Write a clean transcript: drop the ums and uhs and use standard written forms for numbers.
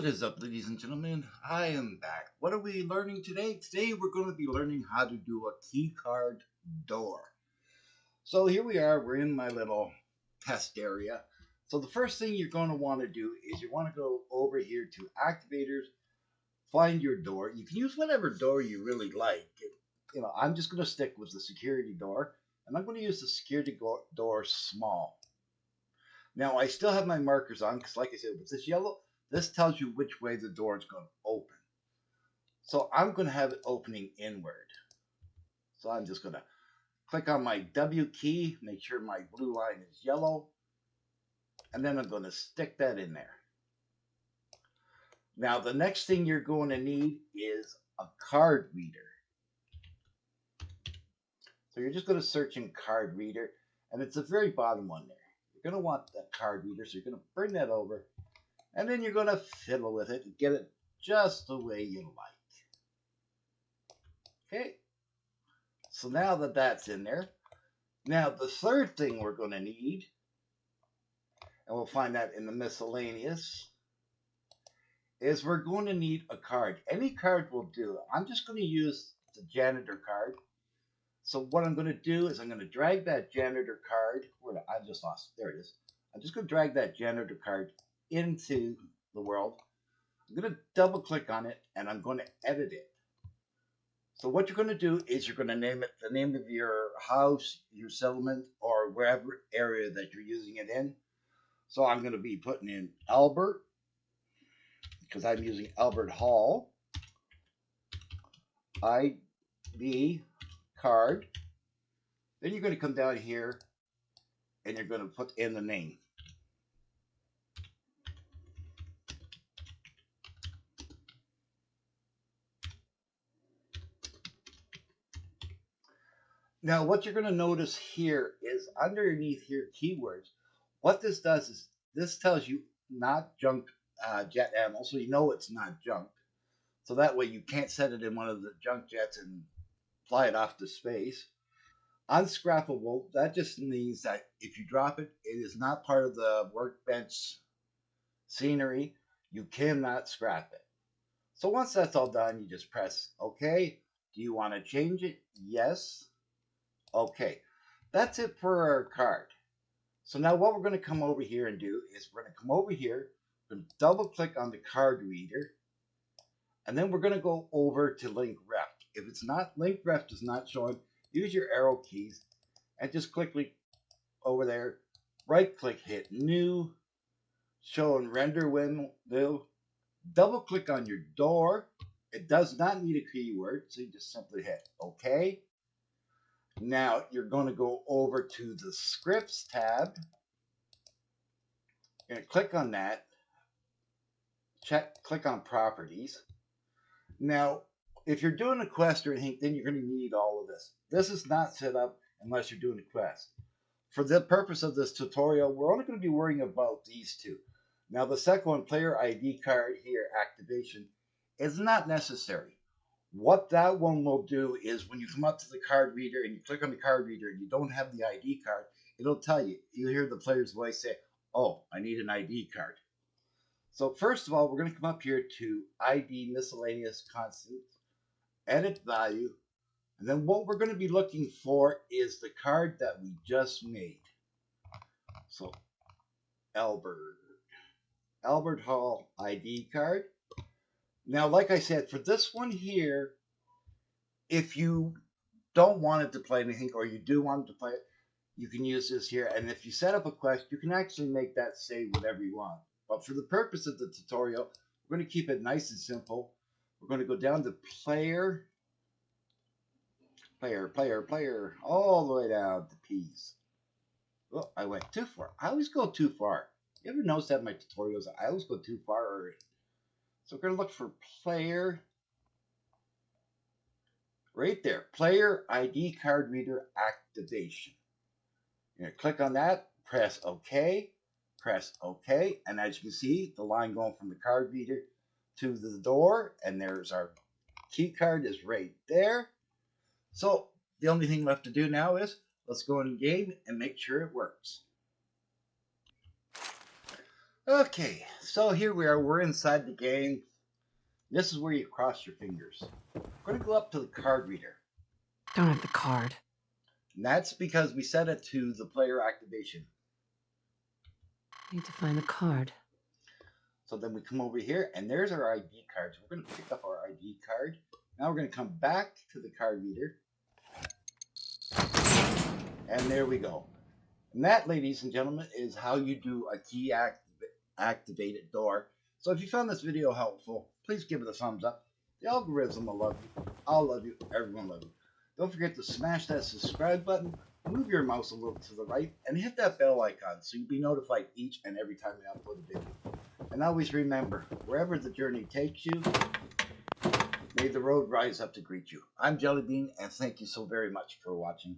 What is up, ladies and gentlemen? I am back. What are we learning today? Today we're going to be learning how to do a key card door. So here we are. We're in my little test area. So the first thing you're going to want to do is you want to go over here to activators, find your door. You can use whatever door you really like. I'm just going to stick with the security door, and I'm going to use the security door small. Now I still have my markers on because, like I said, with this yellow, this tells you which way the door is going to open. So I'm going to have it opening inward. So I'm just going to click on my W key, make sure my blue line is yellow, and then I'm going to stick that in there. Now the next thing you're going to need is a card reader. So you're just going to search in card reader, and it's the very bottom one there. You're going to want that card reader, so you're going to bring that over, and then you're going to fiddle with it and get it just the way you like. Okay, so now that that's in there, now the third thing we're going to need, and we'll find that in the miscellaneous, is we're going to need a card. Any card will do. I'm just going to use the janitor card. So what I'm going to do is I'm going to drag that janitor card. I just lost it. There it is. I'm just going to drag that janitor card into the world. I'm going to double click on it and I'm going to edit it. So what you're going to do is you're going to name it the name of your house, your settlement, or wherever area that you're using it in. So I'm going to be putting in Albert because I'm using Albert Hall. ID card. Then you're going to come down here and you're going to put in the name. Now, what you're going to notice here is underneath here, keywords. What this does is this tells you not junk jet ammo, so you know it's not junk. So that way you can't set it in one of the junk jets and fly it off to space. Unscrappable, that just means that if you drop it, it is not part of the workbench scenery. You cannot scrap it. So once that's all done, you just press OK. Do you want to change it? Yes. Okay. That's it for our card. So now what we're going to come over here and do is we're going to come over here, we're going to double click on the card reader, and then we're going to go over to link ref. If it's not, link ref is not showing, use your arrow keys and just quickly over there, right click, hit new, show and render window, double click on your door. It does not need a keyword, so you just simply hit OK. Now you're going to go over to the scripts tab. You're going to click on that. Click on properties. Now, if you're doing a quest or anything, then you're going to need all of this. This is not set up unless you're doing a quest. For the purpose of this tutorial, we're only going to be worrying about these two. Now, the second one, player ID card here, activation, is not necessary. What that one will do is when you come up to the card reader and you click on the card reader and you don't have the ID card, it'll tell you. You hear the player's voice say, oh, I need an ID card. So first of all, we're going to come up here to ID miscellaneous constant, edit value, and then what we're going to be looking for is the card that we just made. So Albert Hall ID card. Now, like I said, for this one here, if you don't want it to play anything or you do want it to play it, you can use this here. And if you set up a quest, you can actually make that say whatever you want. But for the purpose of the tutorial, we're going to keep it nice and simple. We're going to go down to player, all the way down to P's. Oh, I went too far. I always go too far. You ever notice that in my tutorials? I always go too far. So we're going to look for player. Right there, player ID card reader activation. You're going to click on that, press OK, and as you can see, the line going from the card reader to the door, and there's our key card is right there. So the only thing left to do now is let's go in game and make sure it works. Okay, so here we are. We're inside the game. This is where you cross your fingers. We're going to go up to the card reader. Don't have the card. And that's because we set it to the player activation. Need to find the card. So then we come over here, and there's our ID card. So we're going to pick up our ID card. Now we're going to come back to the card reader. And there we go. And that, ladies and gentlemen, is how you do a key activated door. So if you found this video helpful, please give it a thumbs up. The algorithm will love you. I'll love you. Everyone love you. Don't forget to smash that subscribe button, move your mouse a little to the right, and hit that bell icon so you'll be notified each and every time I upload a video. And always remember, wherever the journey takes you, may the road rise up to greet you. I'm Jellybean, and thank you so very much for watching.